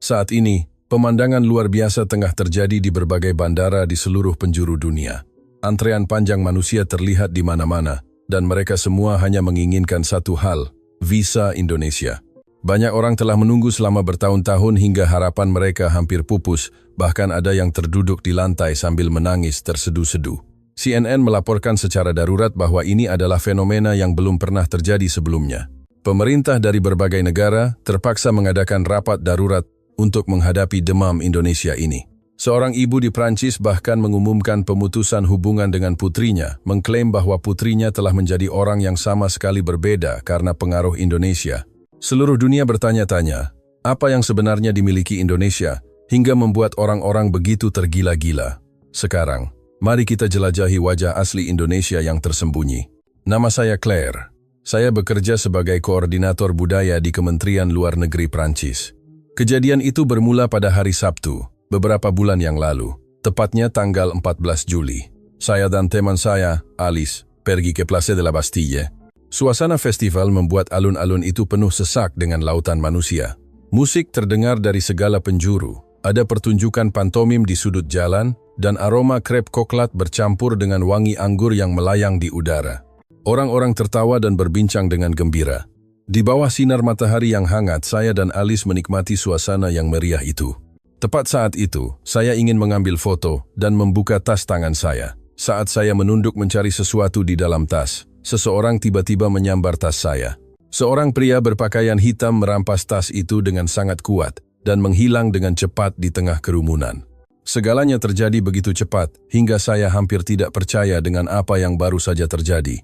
Saat ini, pemandangan luar biasa tengah terjadi di berbagai bandara di seluruh penjuru dunia. Antrean panjang manusia terlihat di mana-mana, dan mereka semua hanya menginginkan satu hal, visa Indonesia. Banyak orang telah menunggu selama bertahun-tahun hingga harapan mereka hampir pupus, bahkan ada yang terduduk di lantai sambil menangis terseduh-seduh. CNN melaporkan secara darurat bahwa ini adalah fenomena yang belum pernah terjadi sebelumnya. Pemerintah dari berbagai negara terpaksa mengadakan rapat darurat untuk menghadapi demam Indonesia ini. Seorang ibu di Prancis bahkan mengumumkan pemutusan hubungan dengan putrinya, mengklaim bahwa putrinya telah menjadi orang yang sama sekali berbeda karena pengaruh Indonesia. Seluruh dunia bertanya-tanya, apa yang sebenarnya dimiliki Indonesia hingga membuat orang-orang begitu tergila-gila. Sekarang, mari kita jelajahi wajah asli Indonesia yang tersembunyi. Nama saya Claire. Saya bekerja sebagai koordinator budaya di Kementerian Luar Negeri Prancis. Kejadian itu bermula pada hari Sabtu, beberapa bulan yang lalu, tepatnya tanggal 14 Juli. Saya dan teman saya, Alice, pergi ke Place de la Bastille. Suasana festival membuat alun-alun itu penuh sesak dengan lautan manusia. Musik terdengar dari segala penjuru, ada pertunjukan pantomim di sudut jalan, dan aroma krep koklat bercampur dengan wangi anggur yang melayang di udara. Orang-orang tertawa dan berbincang dengan gembira. Di bawah sinar matahari yang hangat, saya dan Alice menikmati suasana yang meriah itu. Tepat saat itu, saya ingin mengambil foto dan membuka tas tangan saya. Saat saya menunduk mencari sesuatu di dalam tas, seseorang tiba-tiba menyambar tas saya. Seorang pria berpakaian hitam merampas tas itu dengan sangat kuat dan menghilang dengan cepat di tengah kerumunan. Segalanya terjadi begitu cepat hingga saya hampir tidak percaya dengan apa yang baru saja terjadi.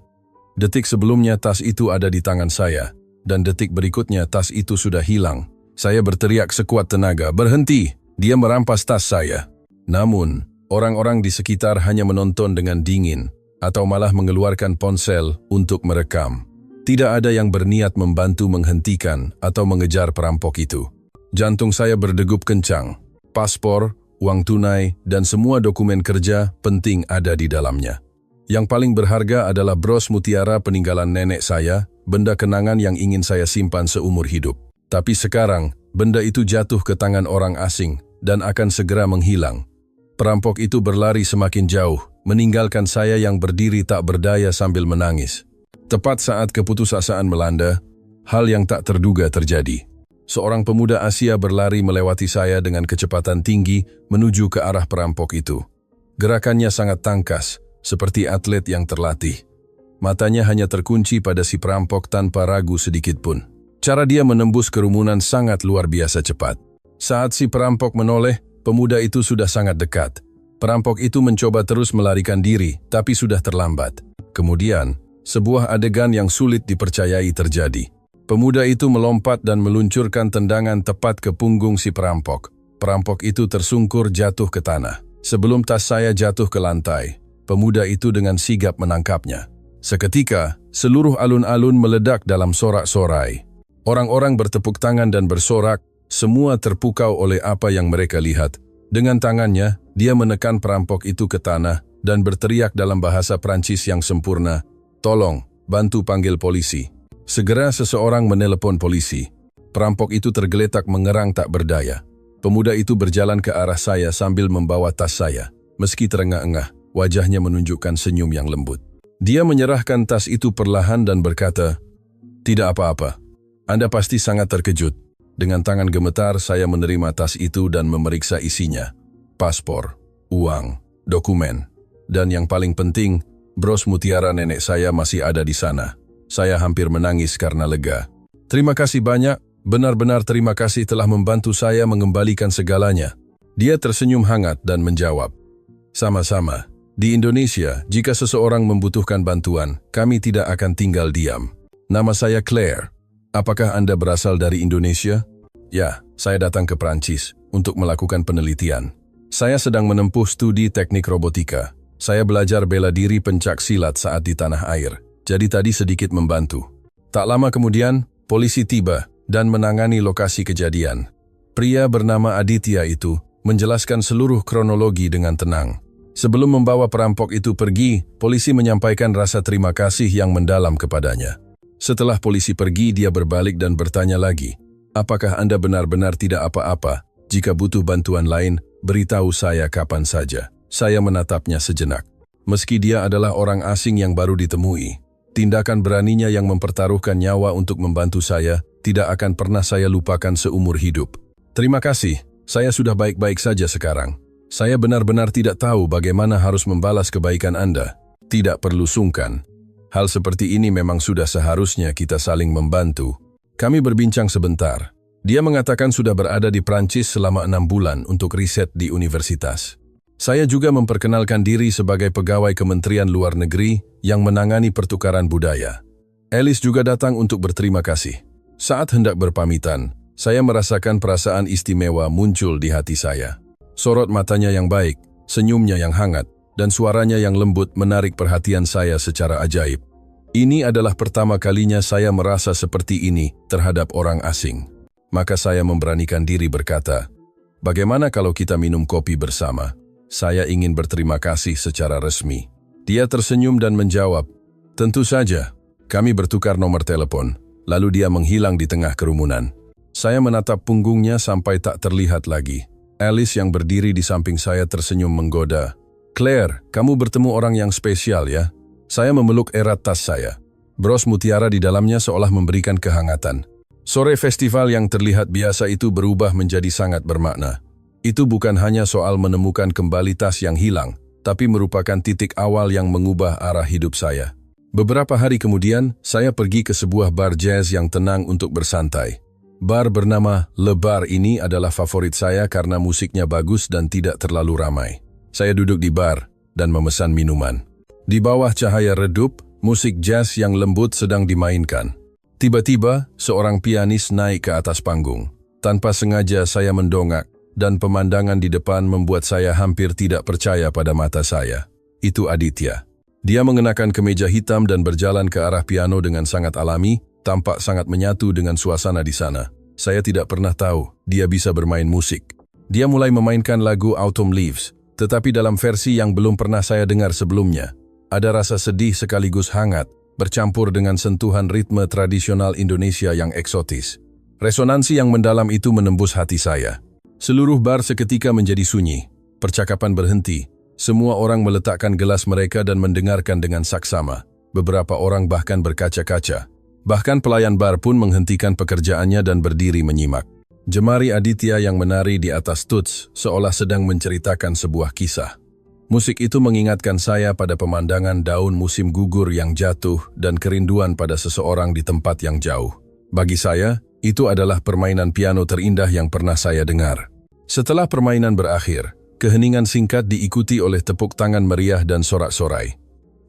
Detik sebelumnya tas itu ada di tangan saya, dan detik berikutnya tas itu sudah hilang. Saya berteriak sekuat tenaga, "Berhenti! Dia merampas tas saya!" Namun, orang-orang di sekitar hanya menonton dengan dingin, atau malah mengeluarkan ponsel untuk merekam. Tidak ada yang berniat membantu menghentikan atau mengejar perampok itu. Jantung saya berdegup kencang. Paspor, uang tunai, dan semua dokumen kerja penting ada di dalamnya. Yang paling berharga adalah bros mutiara peninggalan nenek saya, benda kenangan yang ingin saya simpan seumur hidup. Tapi sekarang, benda itu jatuh ke tangan orang asing dan akan segera menghilang. Perampok itu berlari semakin jauh, meninggalkan saya yang berdiri tak berdaya sambil menangis. Tepat saat keputusasaan melanda, hal yang tak terduga terjadi. Seorang pemuda Asia berlari melewati saya dengan kecepatan tinggi menuju ke arah perampok itu. Gerakannya sangat tangkas, seperti atlet yang terlatih. Matanya hanya terkunci pada si perampok tanpa ragu sedikit pun. Cara dia menembus kerumunan sangat luar biasa cepat. Saat si perampok menoleh, pemuda itu sudah sangat dekat. Perampok itu mencoba terus melarikan diri, tapi sudah terlambat. Kemudian, sebuah adegan yang sulit dipercayai terjadi. Pemuda itu melompat dan meluncurkan tendangan tepat ke punggung si perampok. Perampok itu tersungkur jatuh ke tanah. Sebelum tas saya jatuh ke lantai, pemuda itu dengan sigap menangkapnya. Seketika, seluruh alun-alun meledak dalam sorak-sorai. Orang-orang bertepuk tangan dan bersorak, semua terpukau oleh apa yang mereka lihat. Dengan tangannya, dia menekan perampok itu ke tanah dan berteriak dalam bahasa Prancis yang sempurna, "Tolong, bantu panggil polisi." Segera seseorang menelepon polisi. Perampok itu tergeletak mengerang tak berdaya. Pemuda itu berjalan ke arah saya sambil membawa tas saya. Meski terengah-engah, wajahnya menunjukkan senyum yang lembut. Dia menyerahkan tas itu perlahan dan berkata, "Tidak apa-apa. Anda pasti sangat terkejut." Dengan tangan gemetar, saya menerima tas itu dan memeriksa isinya. Paspor, uang, dokumen, dan yang paling penting, bros mutiara nenek saya masih ada di sana. Saya hampir menangis karena lega. "Terima kasih banyak, benar-benar terima kasih telah membantu saya mengembalikan segalanya." Dia tersenyum hangat dan menjawab, "Sama-sama. Di Indonesia, jika seseorang membutuhkan bantuan, kami tidak akan tinggal diam. Nama saya Claire. Apakah Anda berasal dari Indonesia?" "Ya, saya datang ke Prancis untuk melakukan penelitian. Saya sedang menempuh studi teknik robotika. Saya belajar bela diri pencak silat saat di tanah air. Jadi tadi sedikit membantu." Tak lama kemudian, polisi tiba dan menangani lokasi kejadian. Pria bernama Aditya itu menjelaskan seluruh kronologi dengan tenang. Sebelum membawa perampok itu pergi, polisi menyampaikan rasa terima kasih yang mendalam kepadanya. Setelah polisi pergi, dia berbalik dan bertanya lagi, "Apakah Anda benar-benar tidak apa-apa?" Jika butuh bantuan lain, beritahu saya kapan saja. Saya menatapnya sejenak. Meski dia adalah orang asing yang baru ditemui, tindakan beraninya yang mempertaruhkan nyawa untuk membantu saya tidak akan pernah saya lupakan seumur hidup. Terima kasih, saya sudah baik-baik saja sekarang. Saya benar-benar tidak tahu bagaimana harus membalas kebaikan Anda. Tidak perlu sungkan. Hal seperti ini memang sudah seharusnya kita saling membantu. Kami berbincang sebentar. Dia mengatakan sudah berada di Prancis selama 6 bulan untuk riset di universitas. Saya juga memperkenalkan diri sebagai pegawai Kementerian Luar Negeri yang menangani pertukaran budaya. Alice juga datang untuk berterima kasih. Saat hendak berpamitan, saya merasakan perasaan istimewa muncul di hati saya. Sorot matanya yang baik, senyumnya yang hangat, dan suaranya yang lembut menarik perhatian saya secara ajaib. Ini adalah pertama kalinya saya merasa seperti ini terhadap orang asing. Maka saya memberanikan diri berkata, "Bagaimana kalau kita minum kopi bersama? Saya ingin berterima kasih secara resmi." Dia tersenyum dan menjawab, "Tentu saja." Kami bertukar nomor telepon, lalu dia menghilang di tengah kerumunan. Saya menatap punggungnya sampai tak terlihat lagi. Alice yang berdiri di samping saya tersenyum menggoda. "Claire, kamu bertemu orang yang spesial ya?" Saya memeluk erat tas saya. Bros mutiara di dalamnya seolah memberikan kehangatan. Sore festival yang terlihat biasa itu berubah menjadi sangat bermakna. Itu bukan hanya soal menemukan kembali tas yang hilang, tapi merupakan titik awal yang mengubah arah hidup saya. Beberapa hari kemudian, saya pergi ke sebuah bar jazz yang tenang untuk bersantai. Bar bernama Le Bar ini adalah favorit saya karena musiknya bagus dan tidak terlalu ramai. Saya duduk di bar dan memesan minuman. Di bawah cahaya redup, musik jazz yang lembut sedang dimainkan. Tiba-tiba, seorang pianis naik ke atas panggung. Tanpa sengaja saya mendongak, dan pemandangan di depan membuat saya hampir tidak percaya pada mata saya. Itu Aditya. Dia mengenakan kemeja hitam dan berjalan ke arah piano dengan sangat alami, tampak sangat menyatu dengan suasana di sana. Saya tidak pernah tahu dia bisa bermain musik. Dia mulai memainkan lagu Autumn Leaves, tetapi dalam versi yang belum pernah saya dengar sebelumnya. Ada rasa sedih sekaligus hangat, bercampur dengan sentuhan ritme tradisional Indonesia yang eksotis. Resonansi yang mendalam itu menembus hati saya. Seluruh bar seketika menjadi sunyi. Percakapan berhenti. Semua orang meletakkan gelas mereka dan mendengarkan dengan saksama. Beberapa orang bahkan berkaca-kaca. Bahkan pelayan bar pun menghentikan pekerjaannya dan berdiri menyimak. Jemari Aditya yang menari di atas tuts seolah sedang menceritakan sebuah kisah. Musik itu mengingatkan saya pada pemandangan daun musim gugur yang jatuh dan kerinduan pada seseorang di tempat yang jauh. Bagi saya, itu adalah permainan piano terindah yang pernah saya dengar. Setelah permainan berakhir, keheningan singkat diikuti oleh tepuk tangan meriah dan sorak-sorai.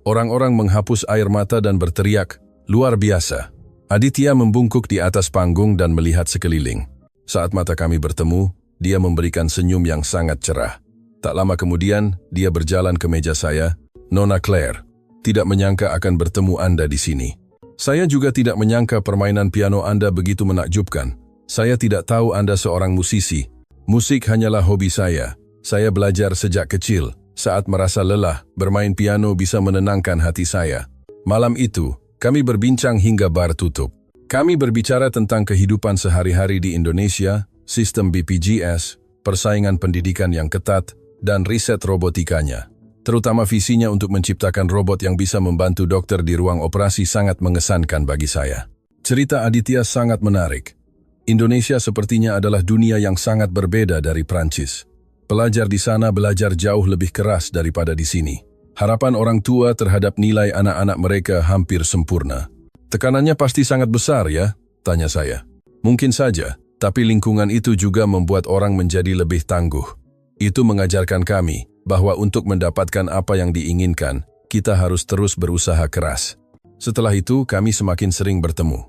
Orang-orang menghapus air mata dan berteriak, "Luar biasa." Aditya membungkuk di atas panggung dan melihat sekeliling. Saat mata kami bertemu, dia memberikan senyum yang sangat cerah. Tak lama kemudian, dia berjalan ke meja saya. "Nona Claire, tidak menyangka akan bertemu Anda di sini. Saya juga tidak menyangka permainan piano Anda begitu menakjubkan. Saya tidak tahu Anda seorang musisi. Musik hanyalah hobi saya. Saya belajar sejak kecil. Saat merasa lelah, bermain piano bisa menenangkan hati saya. Malam itu, kami berbincang hingga bar tutup. Kami berbicara tentang kehidupan sehari-hari di Indonesia, sistem BPJS, persaingan pendidikan yang ketat, dan riset robotikanya. Terutama visinya untuk menciptakan robot yang bisa membantu dokter di ruang operasi sangat mengesankan bagi saya. Cerita Aditya sangat menarik. Indonesia sepertinya adalah dunia yang sangat berbeda dari Prancis. Pelajar di sana belajar jauh lebih keras daripada di sini. Harapan orang tua terhadap nilai anak-anak mereka hampir sempurna. "Tekanannya pasti sangat besar ya?" tanya saya. "Mungkin saja, tapi lingkungan itu juga membuat orang menjadi lebih tangguh. Itu mengajarkan kami bahwa untuk mendapatkan apa yang diinginkan, kita harus terus berusaha keras." Setelah itu, kami semakin sering bertemu.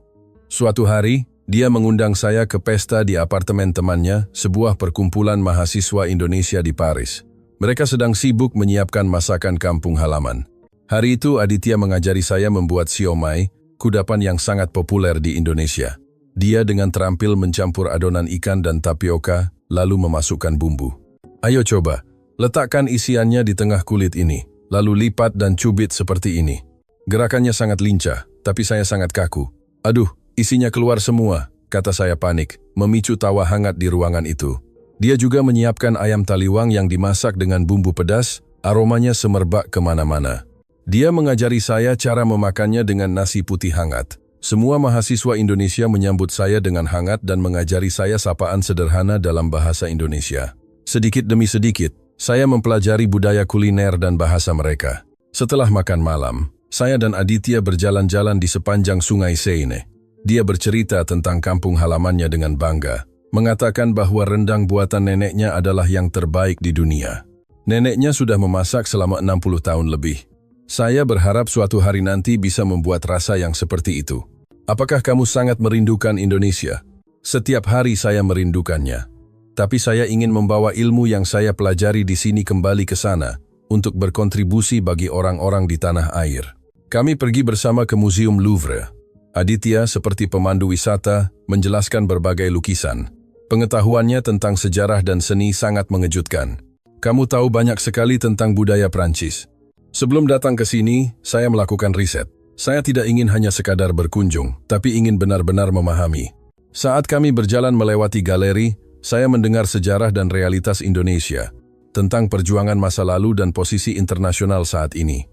Suatu hari, dia mengundang saya ke pesta di apartemen temannya, sebuah perkumpulan mahasiswa Indonesia di Paris. Mereka sedang sibuk menyiapkan masakan kampung halaman. Hari itu Aditya mengajari saya membuat siomay, kudapan yang sangat populer di Indonesia. Dia dengan terampil mencampur adonan ikan dan tapioka, lalu memasukkan bumbu. "Ayo coba, letakkan isiannya di tengah kulit ini, lalu lipat dan cubit seperti ini." Gerakannya sangat lincah, tapi saya sangat kaku. "Aduh, isinya keluar semua," kata saya panik, memicu tawa hangat di ruangan itu. Dia juga menyiapkan ayam taliwang yang dimasak dengan bumbu pedas, aromanya semerbak kemana-mana. Dia mengajari saya cara memakannya dengan nasi putih hangat. Semua mahasiswa Indonesia menyambut saya dengan hangat dan mengajari saya sapaan sederhana dalam bahasa Indonesia. Sedikit demi sedikit, saya mempelajari budaya kuliner dan bahasa mereka. Setelah makan malam, saya dan Aditya berjalan-jalan di sepanjang Sungai Seine. Dia bercerita tentang kampung halamannya dengan bangga, mengatakan bahwa rendang buatan neneknya adalah yang terbaik di dunia. Neneknya sudah memasak selama 60 tahun lebih. Saya berharap suatu hari nanti bisa membuat rasa yang seperti itu. Apakah kamu sangat merindukan Indonesia? Setiap hari saya merindukannya. Tapi saya ingin membawa ilmu yang saya pelajari di sini kembali ke sana untuk berkontribusi bagi orang-orang di tanah air. Kami pergi bersama ke Museum Louvre. Aditya seperti pemandu wisata menjelaskan berbagai lukisan. Pengetahuannya tentang sejarah dan seni sangat mengejutkan. Kamu tahu banyak sekali tentang budaya Prancis. Sebelum datang ke sini, saya melakukan riset. Saya tidak ingin hanya sekadar berkunjung, tapi ingin benar-benar memahami. Saat kami berjalan melewati galeri, saya mendengar sejarah dan realitas Indonesia, tentang perjuangan masa lalu dan posisi internasional saat ini.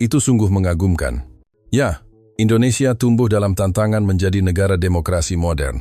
Itu sungguh mengagumkan. Ya, Indonesia tumbuh dalam tantangan menjadi negara demokrasi modern.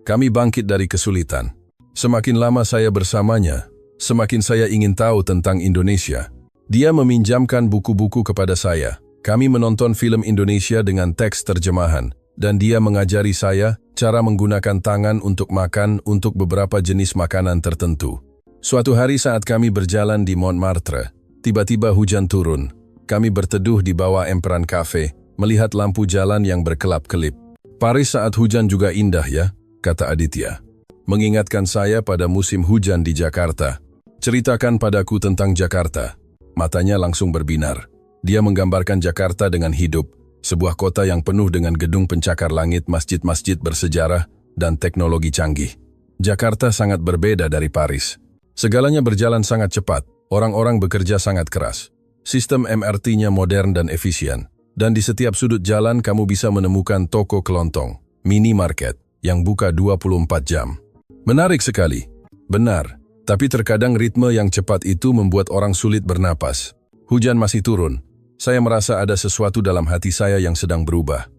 Kami bangkit dari kesulitan. Semakin lama saya bersamanya, semakin saya ingin tahu tentang Indonesia. Dia meminjamkan buku-buku kepada saya. Kami menonton film Indonesia dengan teks terjemahan, dan dia mengajari saya cara menggunakan tangan untuk makan untuk beberapa jenis makanan tertentu. Suatu hari saat kami berjalan di Montmartre, tiba-tiba hujan turun. Kami berteduh di bawah emperan kafe, melihat lampu jalan yang berkelap-kelip. Paris saat hujan juga indah ya, kata Aditya. Mengingatkan saya pada musim hujan di Jakarta. Ceritakan padaku tentang Jakarta. Matanya langsung berbinar. Dia menggambarkan Jakarta dengan hidup, sebuah kota yang penuh dengan gedung pencakar langit, masjid-masjid bersejarah, dan teknologi canggih. Jakarta sangat berbeda dari Paris. Segalanya berjalan sangat cepat, orang-orang bekerja sangat keras. Sistem MRT-nya modern dan efisien. Dan di setiap sudut jalan kamu bisa menemukan toko kelontong, minimarket, yang buka 24 jam. Menarik sekali. Benar. Tapi terkadang ritme yang cepat itu membuat orang sulit bernapas. Hujan masih turun. Saya merasa ada sesuatu dalam hati saya yang sedang berubah.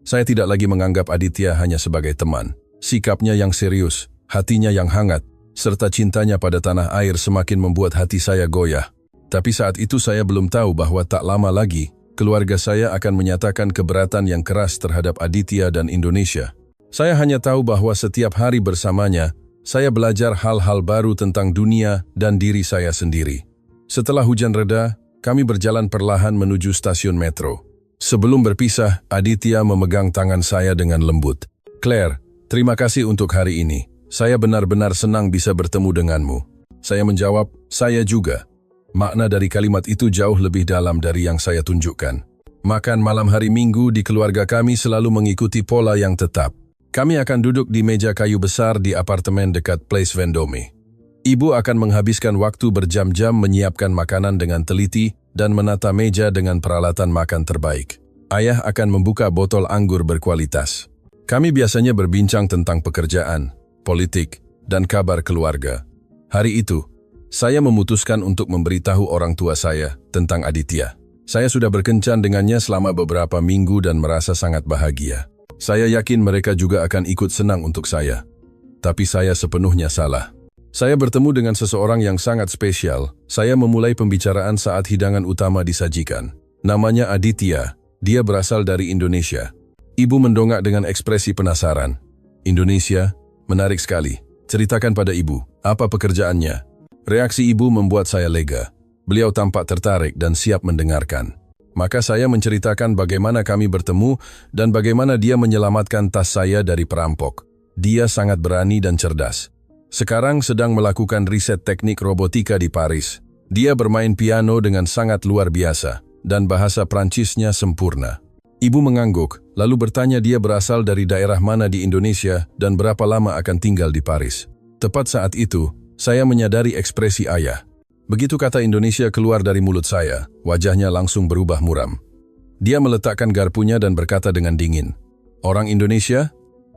Saya tidak lagi menganggap Aditya hanya sebagai teman. Sikapnya yang serius, hatinya yang hangat, serta cintanya pada tanah air semakin membuat hati saya goyah. Tapi saat itu saya belum tahu bahwa tak lama lagi, keluarga saya akan menyatakan keberatan yang keras terhadap Aditya dan Indonesia. Saya hanya tahu bahwa setiap hari bersamanya, saya belajar hal-hal baru tentang dunia dan diri saya sendiri. Setelah hujan reda, kami berjalan perlahan menuju stasiun metro. Sebelum berpisah, Aditya memegang tangan saya dengan lembut. Claire, terima kasih untuk hari ini. Saya benar-benar senang bisa bertemu denganmu. Saya menjawab, saya juga. Makna dari kalimat itu jauh lebih dalam dari yang saya tunjukkan. Makan malam hari Minggu di keluarga kami selalu mengikuti pola yang tetap. Kami akan duduk di meja kayu besar di apartemen dekat Place Vendôme. Ibu akan menghabiskan waktu berjam-jam menyiapkan makanan dengan teliti dan menata meja dengan peralatan makan terbaik. Ayah akan membuka botol anggur berkualitas. Kami biasanya berbincang tentang pekerjaan, politik, dan kabar keluarga. Hari itu, saya memutuskan untuk memberitahu orang tua saya tentang Aditya. Saya sudah berkencan dengannya selama beberapa minggu dan merasa sangat bahagia. Saya yakin mereka juga akan ikut senang untuk saya. Tapi saya sepenuhnya salah. Saya bertemu dengan seseorang yang sangat spesial. Saya memulai pembicaraan saat hidangan utama disajikan. Namanya Aditya. Dia berasal dari Indonesia. Ibu mendongak dengan ekspresi penasaran. Indonesia? Menarik sekali. Ceritakan pada ibu, apa pekerjaannya? Reaksi ibu membuat saya lega. Beliau tampak tertarik dan siap mendengarkan. Maka saya menceritakan bagaimana kami bertemu dan bagaimana dia menyelamatkan tas saya dari perampok. Dia sangat berani dan cerdas. Sekarang sedang melakukan riset teknik robotika di Paris. Dia bermain piano dengan sangat luar biasa dan bahasa Prancisnya sempurna. Ibu mengangguk, lalu bertanya dia berasal dari daerah mana di Indonesia dan berapa lama akan tinggal di Paris. Tepat saat itu, saya menyadari ekspresi ayah. Begitu kata Indonesia keluar dari mulut saya, wajahnya langsung berubah muram. Dia meletakkan garpunya dan berkata dengan dingin, "Orang Indonesia?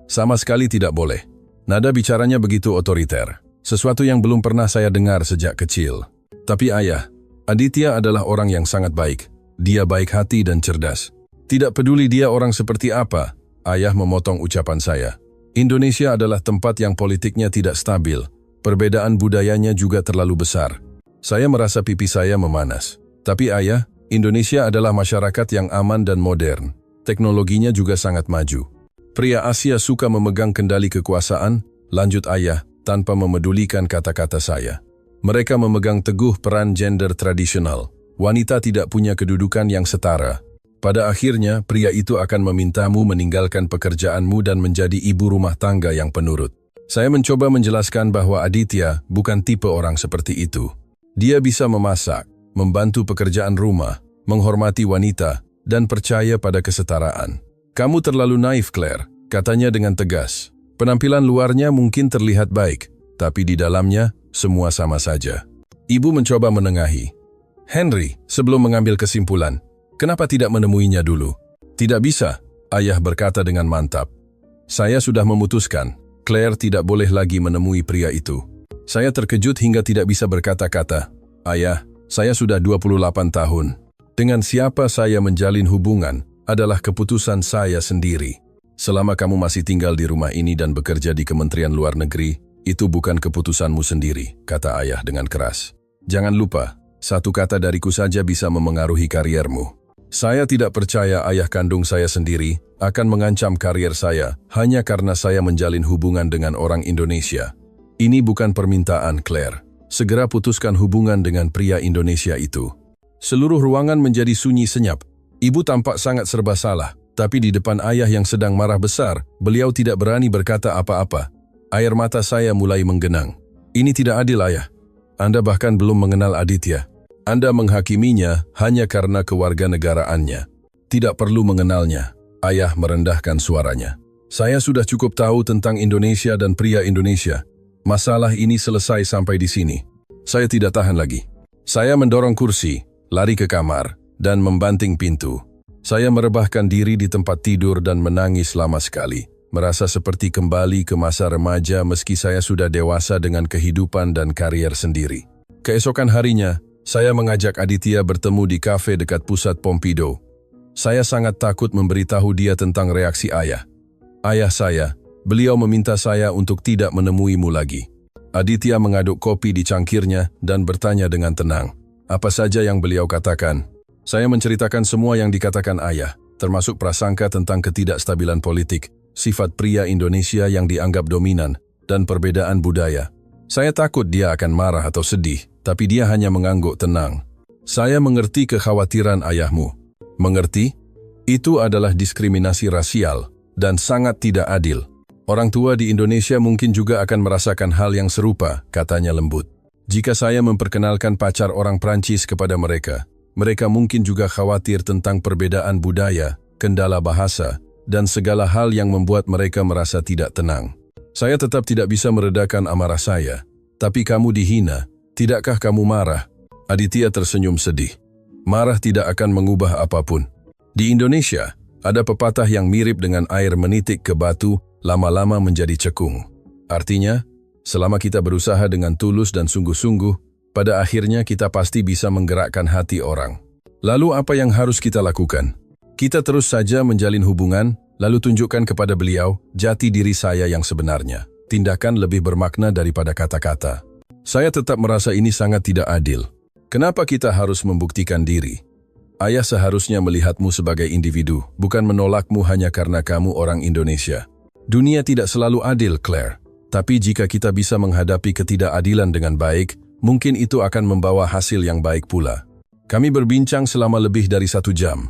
Sama sekali tidak boleh." Nada bicaranya begitu otoriter. Sesuatu yang belum pernah saya dengar sejak kecil. Tapi ayah, Aditya adalah orang yang sangat baik. Dia baik hati dan cerdas. Tidak peduli dia orang seperti apa, ayah memotong ucapan saya. Indonesia adalah tempat yang politiknya tidak stabil. Perbedaan budayanya juga terlalu besar. Saya merasa pipi saya memanas. Tapi ayah, Indonesia adalah masyarakat yang aman dan modern. Teknologinya juga sangat maju. Pria Asia suka memegang kendali kekuasaan, lanjut ayah, tanpa memedulikan kata-kata saya. Mereka memegang teguh peran gender tradisional. Wanita tidak punya kedudukan yang setara. Pada akhirnya, pria itu akan memintamu meninggalkan pekerjaanmu dan menjadi ibu rumah tangga yang penurut. Saya mencoba menjelaskan bahwa Aditya bukan tipe orang seperti itu. Dia bisa memasak, membantu pekerjaan rumah, menghormati wanita, dan percaya pada kesetaraan. Kamu terlalu naif, Claire, katanya dengan tegas. Penampilan luarnya mungkin terlihat baik, tapi di dalamnya semua sama saja. Ibu mencoba menengahi. Henry, sebelum mengambil kesimpulan, kenapa tidak menemuinya dulu? Tidak bisa, ayah berkata dengan mantap. Saya sudah memutuskan, Claire tidak boleh lagi menemui pria itu. Saya terkejut hingga tidak bisa berkata-kata. Ayah, saya sudah 28 tahun. Dengan siapa saya menjalin hubungan adalah keputusan saya sendiri. Selama kamu masih tinggal di rumah ini dan bekerja di Kementerian Luar Negeri, itu bukan keputusanmu sendiri, kata ayah dengan keras. Jangan lupa, satu kata dariku saja bisa memengaruhi kariermu. Saya tidak percaya ayah kandung saya sendiri akan mengancam karier saya hanya karena saya menjalin hubungan dengan orang Indonesia. Ini bukan permintaan, Claire. Segera putuskan hubungan dengan pria Indonesia itu. Seluruh ruangan menjadi sunyi senyap. Ibu tampak sangat serba salah. Tapi di depan ayah yang sedang marah besar, beliau tidak berani berkata apa-apa. Air mata saya mulai menggenang. Ini tidak adil, ayah. Anda bahkan belum mengenal Aditya. Anda menghakiminya hanya karena kewarganegaraannya. Tidak perlu mengenalnya. Ayah merendahkan suaranya. Saya sudah cukup tahu tentang Indonesia dan pria Indonesia. Masalah ini selesai sampai di sini. Saya tidak tahan lagi. Saya mendorong kursi, lari ke kamar, dan membanting pintu. Saya merebahkan diri di tempat tidur dan menangis lama sekali, merasa seperti kembali ke masa remaja meski saya sudah dewasa dengan kehidupan dan karier sendiri. Keesokan harinya, saya mengajak Aditya bertemu di kafe dekat pusat Pompidou. Saya sangat takut memberitahu dia tentang reaksi ayah. Ayah saya, beliau meminta saya untuk tidak menemuimu lagi. Aditya mengaduk kopi di cangkirnya dan bertanya dengan tenang. Apa saja yang beliau katakan? Saya menceritakan semua yang dikatakan ayah, termasuk prasangka tentang ketidakstabilan politik, sifat pria Indonesia yang dianggap dominan, dan perbedaan budaya. Saya takut dia akan marah atau sedih, tapi dia hanya mengangguk tenang. Saya mengerti kekhawatiran ayahmu. Mengerti? Itu adalah diskriminasi rasial, dan sangat tidak adil. Orang tua di Indonesia mungkin juga akan merasakan hal yang serupa, katanya lembut. Jika saya memperkenalkan pacar orang Prancis kepada mereka, mereka mungkin juga khawatir tentang perbedaan budaya, kendala bahasa, dan segala hal yang membuat mereka merasa tidak tenang. Saya tetap tidak bisa meredakan amarah saya. Tapi kamu dihina, tidakkah kamu marah? Aditya tersenyum sedih. Marah tidak akan mengubah apapun. Di Indonesia, ada pepatah yang mirip dengan air menitik ke batu, lama-lama menjadi cekung. Artinya, selama kita berusaha dengan tulus dan sungguh-sungguh, pada akhirnya kita pasti bisa menggerakkan hati orang. Lalu apa yang harus kita lakukan? Kita terus saja menjalin hubungan, lalu tunjukkan kepada beliau jati diri saya yang sebenarnya. Tindakan lebih bermakna daripada kata-kata. Saya tetap merasa ini sangat tidak adil. Kenapa kita harus membuktikan diri? Ayah seharusnya melihatmu sebagai individu, bukan menolakmu hanya karena kamu orang Indonesia. Dunia tidak selalu adil, Claire. Tapi jika kita bisa menghadapi ketidakadilan dengan baik, mungkin itu akan membawa hasil yang baik pula. Kami berbincang selama lebih dari 1 jam.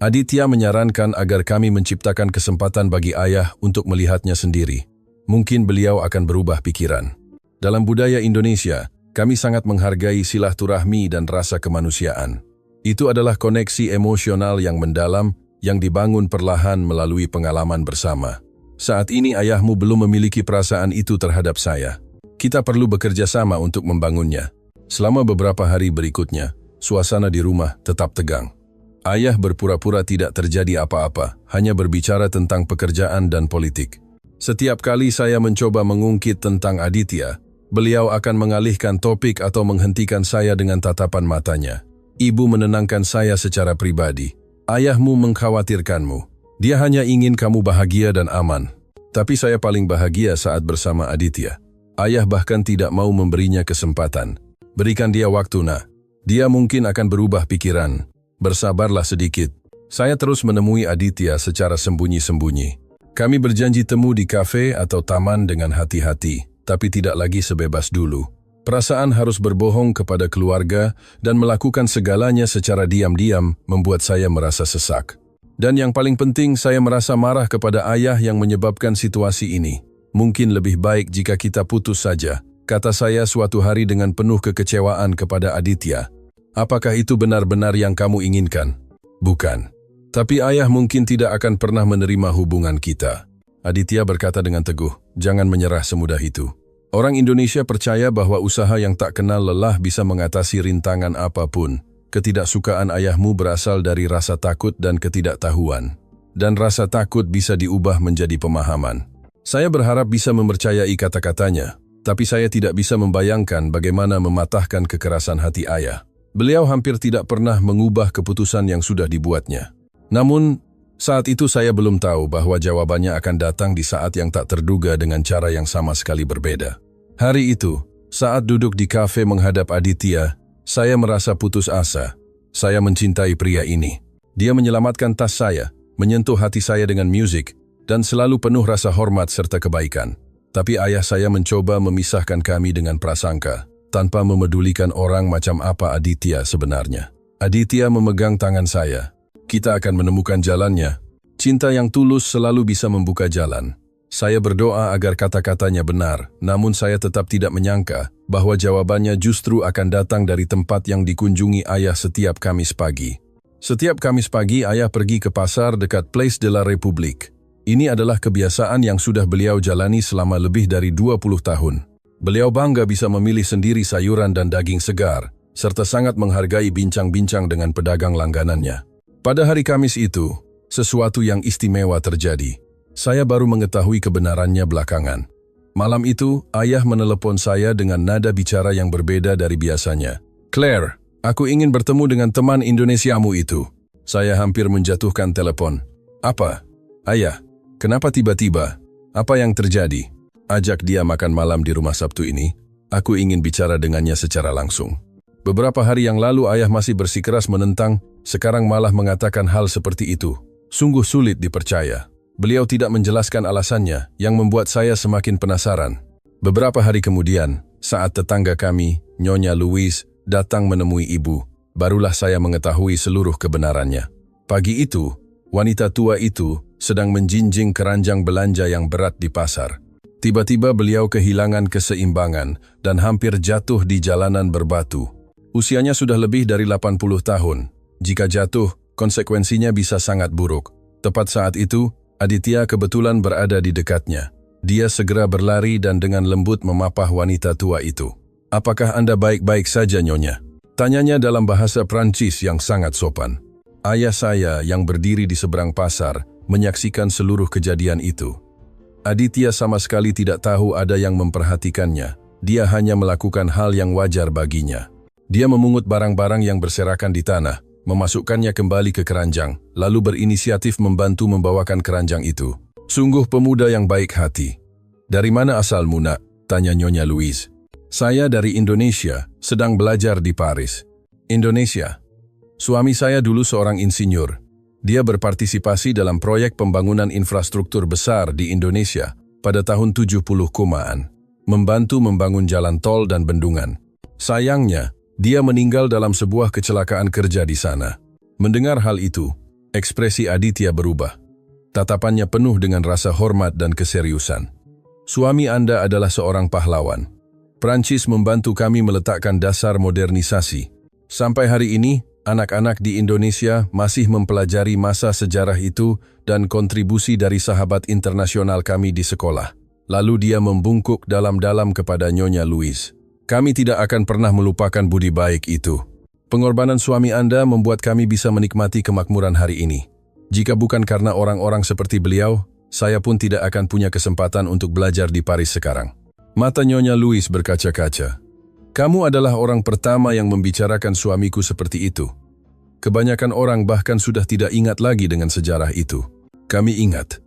Aditya menyarankan agar kami menciptakan kesempatan bagi ayah untuk melihatnya sendiri. Mungkin beliau akan berubah pikiran. Dalam budaya Indonesia, kami sangat menghargai silaturahmi dan rasa kemanusiaan. Itu adalah koneksi emosional yang mendalam yang dibangun perlahan melalui pengalaman bersama. Saat ini ayahmu belum memiliki perasaan itu terhadap saya. Kita perlu bekerja sama untuk membangunnya. Selama beberapa hari berikutnya, suasana di rumah tetap tegang. Ayah berpura-pura tidak terjadi apa-apa, hanya berbicara tentang pekerjaan dan politik. Setiap kali saya mencoba mengungkit tentang Aditya, Beliau akan mengalihkan topik atau menghentikan saya dengan tatapan matanya. Ibu menenangkan saya secara pribadi. Ayahmu mengkhawatirkanmu. Dia hanya ingin kamu bahagia dan aman. Tapi saya paling bahagia saat bersama Aditya. Ayah bahkan tidak mau memberinya kesempatan. Berikan dia waktu, nak. Dia mungkin akan berubah pikiran. Bersabarlah sedikit. Saya terus menemui Aditya secara sembunyi-sembunyi. Kami berjanji temu di kafe atau taman dengan hati-hati, tapi tidak lagi sebebas dulu. Perasaan harus berbohong kepada keluarga dan melakukan segalanya secara diam-diam membuat saya merasa sesak. Dan yang paling penting, saya merasa marah kepada ayah yang menyebabkan situasi ini. Mungkin lebih baik jika kita putus saja, kata saya suatu hari dengan penuh kekecewaan kepada Aditya. Apakah itu benar-benar yang kamu inginkan? Bukan. Tapi ayah mungkin tidak akan pernah menerima hubungan kita. Aditya berkata dengan teguh, jangan menyerah semudah itu. Orang Indonesia percaya bahwa usaha yang tak kenal lelah bisa mengatasi rintangan apapun. Ketidaksukaan ayahmu berasal dari rasa takut dan ketidaktahuan. Dan rasa takut bisa diubah menjadi pemahaman. Saya berharap bisa mempercayai kata-katanya, tapi saya tidak bisa membayangkan bagaimana mematahkan kekerasan hati ayah. Beliau hampir tidak pernah mengubah keputusan yang sudah dibuatnya. Namun, saat itu saya belum tahu bahwa jawabannya akan datang di saat yang tak terduga dengan cara yang sama sekali berbeda. Hari itu, saat duduk di kafe menghadap Aditya, saya merasa putus asa. Saya mencintai pria ini. Dia menyelamatkan tas saya, menyentuh hati saya dengan musik, dan selalu penuh rasa hormat serta kebaikan. Tapi ayah saya mencoba memisahkan kami dengan prasangka, tanpa memedulikan orang macam apa Aditya sebenarnya. Aditya memegang tangan saya. Kita akan menemukan jalannya. Cinta yang tulus selalu bisa membuka jalan. Saya berdoa agar kata-katanya benar, namun saya tetap tidak menyangka bahwa jawabannya justru akan datang dari tempat yang dikunjungi ayah setiap Kamis pagi. Setiap Kamis pagi ayah pergi ke pasar dekat Place de la République. Ini adalah kebiasaan yang sudah beliau jalani selama lebih dari 20 tahun. Beliau bangga bisa memilih sendiri sayuran dan daging segar, serta sangat menghargai bincang-bincang dengan pedagang langganannya. Pada hari Kamis itu, sesuatu yang istimewa terjadi. Saya baru mengetahui kebenarannya belakangan. Malam itu, ayah menelepon saya dengan nada bicara yang berbeda dari biasanya. Claire, aku ingin bertemu dengan teman Indonesiamu itu. Saya hampir menjatuhkan telepon. Apa? Ayah, kenapa tiba-tiba? Apa yang terjadi? Ajak dia makan malam di rumah Sabtu ini. Aku ingin bicara dengannya secara langsung. Beberapa hari yang lalu ayah masih bersikeras menentang, sekarang malah mengatakan hal seperti itu. Sungguh sulit dipercaya. Beliau tidak menjelaskan alasannya, yang membuat saya semakin penasaran. Beberapa hari kemudian, saat tetangga kami, Nyonya Louise, datang menemui ibu, barulah saya mengetahui seluruh kebenarannya. Pagi itu, wanita tua itu sedang menjinjing keranjang belanja yang berat di pasar. Tiba-tiba beliau kehilangan keseimbangan dan hampir jatuh di jalanan berbatu. Usianya sudah lebih dari 80 tahun. Jika jatuh, konsekuensinya bisa sangat buruk. Tepat saat itu, Aditya kebetulan berada di dekatnya. Dia segera berlari dan dengan lembut memapah wanita tua itu. Apakah Anda baik-baik saja, Nyonya? Tanyanya dalam bahasa Prancis yang sangat sopan. Ayah saya yang berdiri di seberang pasar menyaksikan seluruh kejadian itu. Aditya sama sekali tidak tahu ada yang memperhatikannya. Dia hanya melakukan hal yang wajar baginya. Dia memungut barang-barang yang berserakan di tanah, memasukkannya kembali ke keranjang, lalu berinisiatif membantu membawakan keranjang itu. Sungguh pemuda yang baik hati. Dari mana asalmu, nak? Tanya Nyonya Louise. Saya dari Indonesia, sedang belajar di Paris. Indonesia. Suami saya dulu seorang insinyur. Dia berpartisipasi dalam proyek pembangunan infrastruktur besar di Indonesia pada tahun 70-an, membantu membangun jalan tol dan bendungan. Sayangnya, dia meninggal dalam sebuah kecelakaan kerja di sana. Mendengar hal itu, ekspresi Aditya berubah. Tatapannya penuh dengan rasa hormat dan keseriusan. Suami Anda adalah seorang pahlawan. Prancis membantu kami meletakkan dasar modernisasi. Sampai hari ini, anak-anak di Indonesia masih mempelajari masa sejarah itu dan kontribusi dari sahabat internasional kami di sekolah. Lalu dia membungkuk dalam-dalam kepada Nyonya Louise. Kami tidak akan pernah melupakan budi baik itu. Pengorbanan suami Anda membuat kami bisa menikmati kemakmuran hari ini. Jika bukan karena orang-orang seperti beliau, saya pun tidak akan punya kesempatan untuk belajar di Paris sekarang. Mata Nyonya Louise berkaca-kaca. Kamu adalah orang pertama yang membicarakan suamiku seperti itu. Kebanyakan orang bahkan sudah tidak ingat lagi dengan sejarah itu. Kami ingat.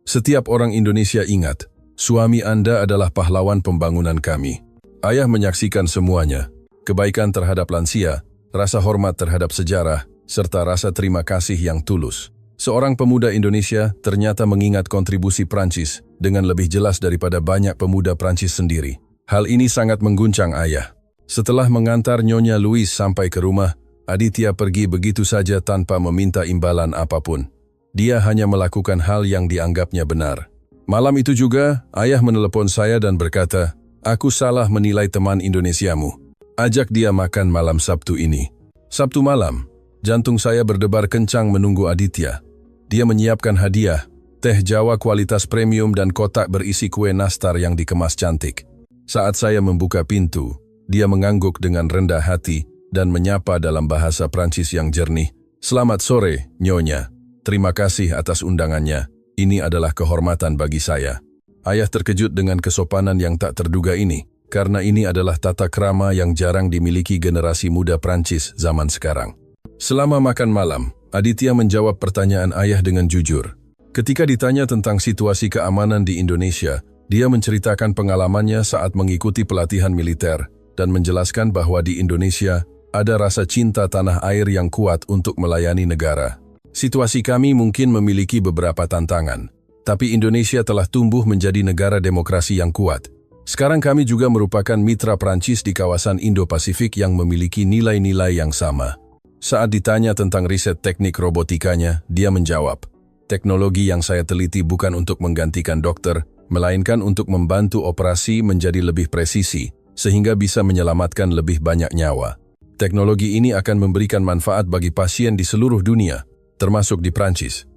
Setiap orang Indonesia ingat, suami Anda adalah pahlawan pembangunan kami. Ayah menyaksikan semuanya. Kebaikan terhadap lansia, rasa hormat terhadap sejarah, serta rasa terima kasih yang tulus. Seorang pemuda Indonesia ternyata mengingat kontribusi Prancis dengan lebih jelas daripada banyak pemuda Prancis sendiri. Hal ini sangat mengguncang ayah. Setelah mengantar Nyonya Louise sampai ke rumah, Aditya pergi begitu saja tanpa meminta imbalan apapun. Dia hanya melakukan hal yang dianggapnya benar. Malam itu juga, ayah menelepon saya dan berkata, "Aku salah menilai teman Indonesiamu. Ajak dia makan malam Sabtu ini." Sabtu malam, jantung saya berdebar kencang menunggu Aditya. Dia menyiapkan hadiah, teh Jawa kualitas premium dan kotak berisi kue nastar yang dikemas cantik. Saat saya membuka pintu, dia mengangguk dengan rendah hati dan menyapa dalam bahasa Prancis yang jernih. "Selamat sore, Nyonya. Terima kasih atas undangannya. Ini adalah kehormatan bagi saya." Ayah terkejut dengan kesopanan yang tak terduga ini, karena ini adalah tata krama yang jarang dimiliki generasi muda Prancis zaman sekarang. Selama makan malam, Aditya menjawab pertanyaan ayah dengan jujur. Ketika ditanya tentang situasi keamanan di Indonesia, dia menceritakan pengalamannya saat mengikuti pelatihan militer dan menjelaskan bahwa di Indonesia ada rasa cinta tanah air yang kuat untuk melayani negara. "Situasi kami mungkin memiliki beberapa tantangan, tapi Indonesia telah tumbuh menjadi negara demokrasi yang kuat. Sekarang kami juga merupakan mitra Prancis di kawasan Indo-Pasifik yang memiliki nilai-nilai yang sama." Saat ditanya tentang riset teknik robotikanya, dia menjawab, "Teknologi yang saya teliti bukan untuk menggantikan dokter, melainkan untuk membantu operasi menjadi lebih presisi, sehingga bisa menyelamatkan lebih banyak nyawa. Teknologi ini akan memberikan manfaat bagi pasien di seluruh dunia, termasuk di Prancis."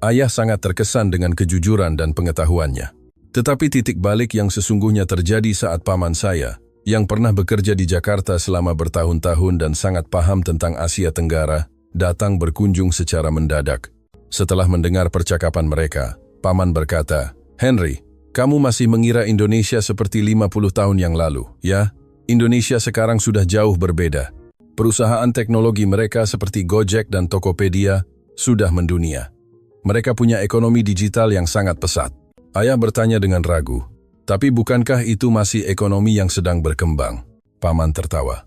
Ayah sangat terkesan dengan kejujuran dan pengetahuannya. Tetapi titik balik yang sesungguhnya terjadi saat paman saya, yang pernah bekerja di Jakarta selama bertahun-tahun dan sangat paham tentang Asia Tenggara, datang berkunjung secara mendadak. Setelah mendengar percakapan mereka, paman berkata, "Henry, kamu masih mengira Indonesia seperti 50 tahun yang lalu, ya? Indonesia sekarang sudah jauh berbeda. Perusahaan teknologi mereka seperti Gojek dan Tokopedia sudah mendunia. Mereka punya ekonomi digital yang sangat pesat." Ayah bertanya dengan ragu, "Tapi bukankah itu masih ekonomi yang sedang berkembang?" Paman tertawa.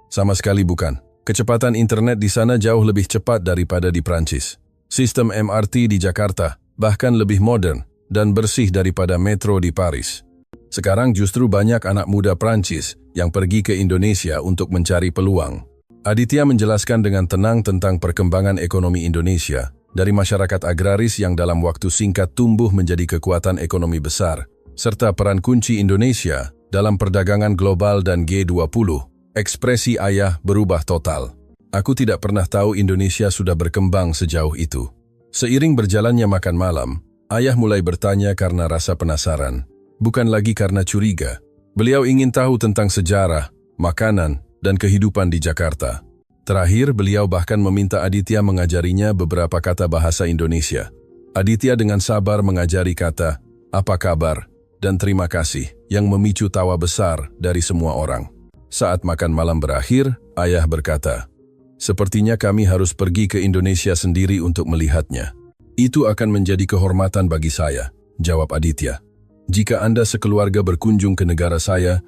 "Sama sekali bukan. Kecepatan internet di sana jauh lebih cepat daripada di Prancis. Sistem MRT di Jakarta bahkan lebih modern dan bersih daripada metro di Paris. Sekarang justru banyak anak muda Prancis yang pergi ke Indonesia untuk mencari peluang." Aditya menjelaskan dengan tenang tentang perkembangan ekonomi Indonesia, dari masyarakat agraris yang dalam waktu singkat tumbuh menjadi kekuatan ekonomi besar, serta peran kunci Indonesia dalam perdagangan global dan G20. Ekspresi ayah berubah total. "Aku tidak pernah tahu Indonesia sudah berkembang sejauh itu." Seiring berjalannya makan malam, ayah mulai bertanya karena rasa penasaran, bukan lagi karena curiga. Beliau ingin tahu tentang sejarah, makanan, dan kehidupan di Jakarta. Terakhir, beliau bahkan meminta Aditya mengajarinya beberapa kata bahasa Indonesia. Aditya dengan sabar mengajari kata, "Apa kabar?" dan "Terima kasih," yang memicu tawa besar dari semua orang. Saat makan malam berakhir, ayah berkata, "Sepertinya kami harus pergi ke Indonesia sendiri untuk melihatnya." "Itu akan menjadi kehormatan bagi saya," jawab Aditya. "Jika Anda sekeluarga berkunjung ke negara saya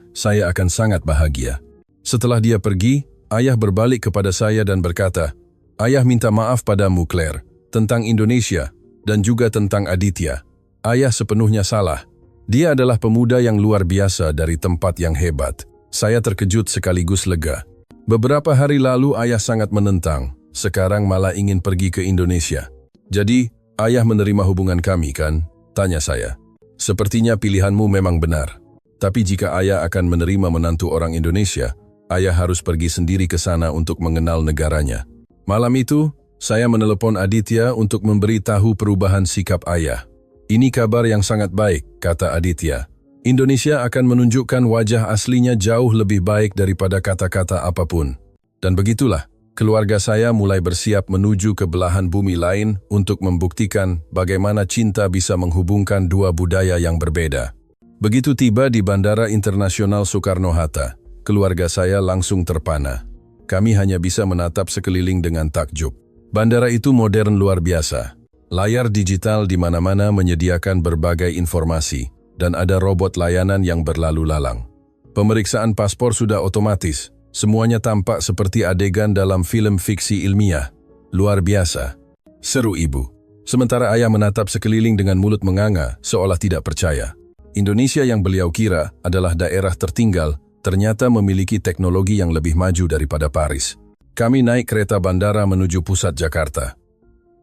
akan sangat bahagia." Setelah dia pergi, ayah berbalik kepada saya dan berkata, "Ayah minta maaf padamu, Claire, tentang Indonesia dan juga tentang Aditya. Ayah sepenuhnya salah. Dia adalah pemuda yang luar biasa dari tempat yang hebat." Saya terkejut sekaligus lega. Beberapa hari lalu ayah sangat menentang, sekarang malah ingin pergi ke Indonesia. "Jadi, ayah menerima hubungan kami, kan?" tanya saya. "Sepertinya pilihanmu memang benar. Tapi jika ayah akan menerima menantu orang Indonesia, ayah harus pergi sendiri ke sana untuk mengenal negaranya." Malam itu, saya menelepon Aditya untuk memberitahu perubahan sikap ayah. "Ini kabar yang sangat baik," kata Aditya. "Indonesia akan menunjukkan wajah aslinya jauh lebih baik daripada kata-kata apapun." Dan begitulah, keluarga saya mulai bersiap menuju ke belahan bumi lain untuk membuktikan bagaimana cinta bisa menghubungkan dua budaya yang berbeda. Begitu tiba di Bandara Internasional Soekarno-Hatta, keluarga saya langsung terpana. Kami hanya bisa menatap sekeliling dengan takjub. Bandara itu modern luar biasa. Layar digital di mana-mana menyediakan berbagai informasi, dan ada robot layanan yang berlalu lalang. Pemeriksaan paspor sudah otomatis. Semuanya tampak seperti adegan dalam film fiksi ilmiah. Luar biasa. Seru ibu. Sementara ayah menatap sekeliling dengan mulut menganga, seolah tidak percaya. Indonesia yang beliau kira adalah daerah tertinggal, ternyata memiliki teknologi yang lebih maju daripada Paris. Kami naik kereta bandara menuju pusat Jakarta.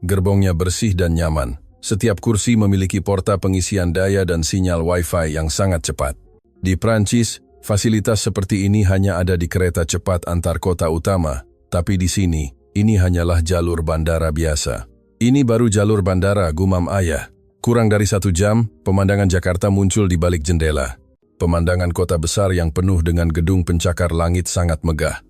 Gerbongnya bersih dan nyaman. Setiap kursi memiliki porta pengisian daya dan sinyal Wi-Fi yang sangat cepat. Di Prancis, fasilitas seperti ini hanya ada di kereta cepat antar kota utama, tapi di sini, ini hanyalah jalur bandara biasa. Ini baru jalur bandara, gumam ayah. Kurang dari 1 jam, pemandangan Jakarta muncul di balik jendela. Pemandangan kota besar yang penuh dengan gedung pencakar langit sangat megah.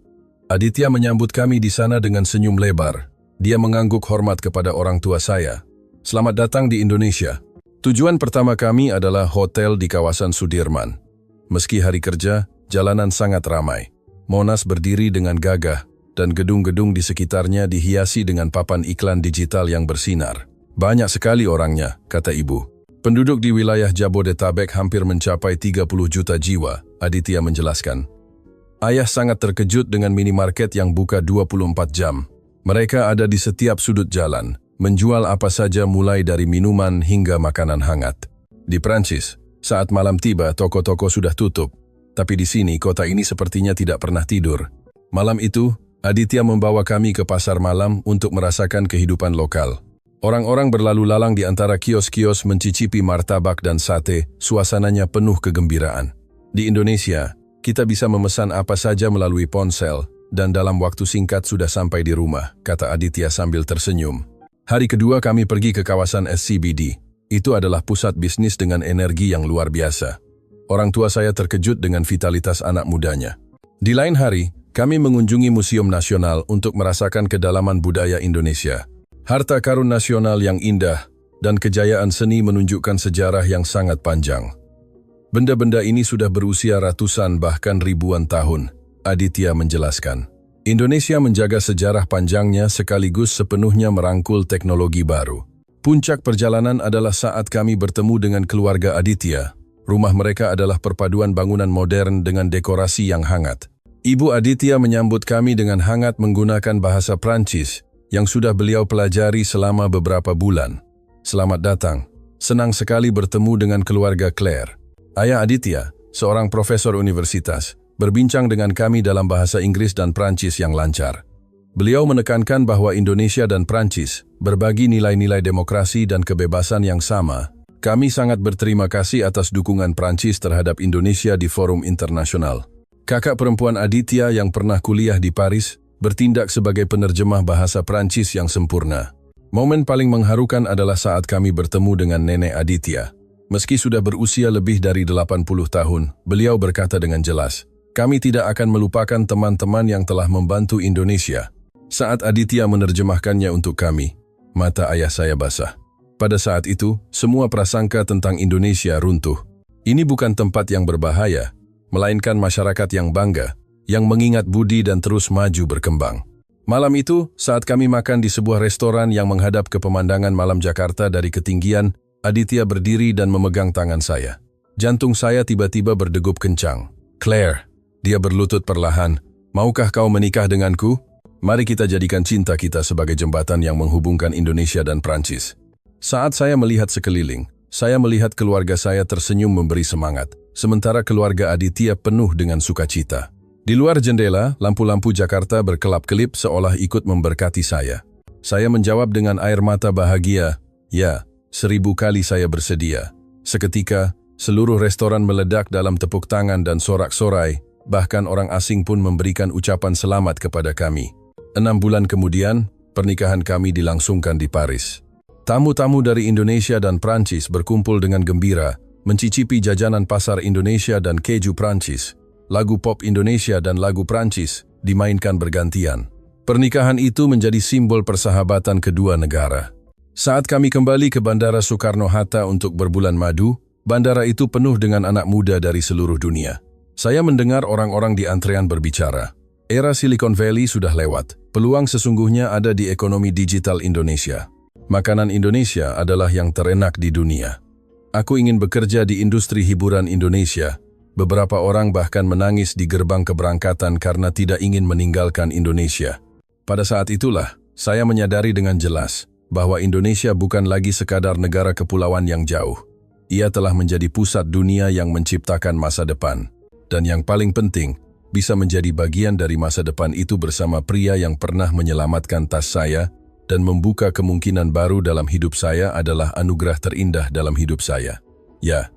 Aditya menyambut kami di sana dengan senyum lebar. Dia mengangguk hormat kepada orang tua saya. Selamat datang di Indonesia. Tujuan pertama kami adalah hotel di kawasan Sudirman. Meski hari kerja, jalanan sangat ramai. Monas berdiri dengan gagah, dan gedung-gedung di sekitarnya dihiasi dengan papan iklan digital yang bersinar. Banyak sekali orangnya, kata ibu. Penduduk di wilayah Jabodetabek hampir mencapai 30 juta jiwa, Aditya menjelaskan. Ayah sangat terkejut dengan minimarket yang buka 24 jam. Mereka ada di setiap sudut jalan, menjual apa saja mulai dari minuman hingga makanan hangat. Di Prancis, saat malam tiba, toko-toko sudah tutup. Tapi di sini, kota ini sepertinya tidak pernah tidur. Malam itu, Aditya membawa kami ke pasar malam untuk merasakan kehidupan lokal. Orang-orang berlalu lalang di antara kios-kios mencicipi martabak dan sate, suasananya penuh kegembiraan. Di Indonesia, kita bisa memesan apa saja melalui ponsel, dan dalam waktu singkat sudah sampai di rumah, kata Aditya sambil tersenyum. Hari kedua kami pergi ke kawasan SCBD. Itu adalah pusat bisnis dengan energi yang luar biasa. Orang tua saya terkejut dengan vitalitas anak mudanya. Di lain hari, kami mengunjungi Museum Nasional untuk merasakan kedalaman budaya Indonesia. Harta karun nasional yang indah dan kejayaan seni menunjukkan sejarah yang sangat panjang. Benda-benda ini sudah berusia ratusan bahkan ribuan tahun, Aditya menjelaskan. Indonesia menjaga sejarah panjangnya sekaligus sepenuhnya merangkul teknologi baru. Puncak perjalanan adalah saat kami bertemu dengan keluarga Aditya. Rumah mereka adalah perpaduan bangunan modern dengan dekorasi yang hangat. Ibu Aditya menyambut kami dengan hangat menggunakan bahasa Prancis, yang sudah beliau pelajari selama beberapa bulan. Selamat datang. Senang sekali bertemu dengan keluarga Claire. Ayah Aditya, seorang profesor universitas, berbincang dengan kami dalam bahasa Inggris dan Prancis yang lancar. Beliau menekankan bahwa Indonesia dan Prancis berbagi nilai-nilai demokrasi dan kebebasan yang sama. Kami sangat berterima kasih atas dukungan Prancis terhadap Indonesia di forum internasional. Kakak perempuan Aditya yang pernah kuliah di Paris bertindak sebagai penerjemah bahasa Prancis yang sempurna. Momen paling mengharukan adalah saat kami bertemu dengan nenek Aditya. Meski sudah berusia lebih dari 80 tahun, beliau berkata dengan jelas, "Kami tidak akan melupakan teman-teman yang telah membantu Indonesia." Saat Aditya menerjemahkannya untuk kami, mata ayah saya basah. Pada saat itu, semua prasangka tentang Indonesia runtuh. Ini bukan tempat yang berbahaya, melainkan masyarakat yang bangga, yang mengingat budi dan terus maju berkembang. Malam itu, saat kami makan di sebuah restoran yang menghadap ke pemandangan malam Jakarta dari ketinggian, Aditya berdiri dan memegang tangan saya. Jantung saya tiba-tiba berdegup kencang. "Claire," dia berlutut perlahan, "maukah kau menikah denganku? Mari kita jadikan cinta kita sebagai jembatan yang menghubungkan Indonesia dan Prancis." Saat saya melihat sekeliling, saya melihat keluarga saya tersenyum memberi semangat, sementara keluarga Aditya penuh dengan sukacita. Di luar jendela, lampu-lampu Jakarta berkelap-kelip seolah ikut memberkati saya. Saya menjawab dengan air mata bahagia, "Ya, 1000 kali saya bersedia." Seketika, seluruh restoran meledak dalam tepuk tangan dan sorak-sorai, bahkan orang asing pun memberikan ucapan selamat kepada kami. 6 bulan kemudian, pernikahan kami dilangsungkan di Paris. Tamu-tamu dari Indonesia dan Prancis berkumpul dengan gembira, mencicipi jajanan pasar Indonesia dan keju Prancis. Lagu pop Indonesia dan lagu Prancis dimainkan bergantian. Pernikahan itu menjadi simbol persahabatan kedua negara. Saat kami kembali ke Bandara Soekarno-Hatta untuk berbulan madu, Bandara itu penuh dengan anak muda dari seluruh dunia. Saya mendengar orang-orang di antrean berbicara. Era Silicon Valley sudah lewat. Peluang sesungguhnya ada di ekonomi digital Indonesia. Makanan Indonesia adalah yang terenak di dunia. Aku ingin bekerja di industri hiburan Indonesia. Beberapa orang bahkan menangis di gerbang keberangkatan karena tidak ingin meninggalkan Indonesia. Pada saat itulah, saya menyadari dengan jelas bahwa Indonesia bukan lagi sekadar negara kepulauan yang jauh. Ia telah menjadi pusat dunia yang menciptakan masa depan. Dan yang paling penting, bisa menjadi bagian dari masa depan itu bersama pria yang pernah menyelamatkan tas saya dan membuka kemungkinan baru dalam hidup saya adalah anugerah terindah dalam hidup saya. Ya,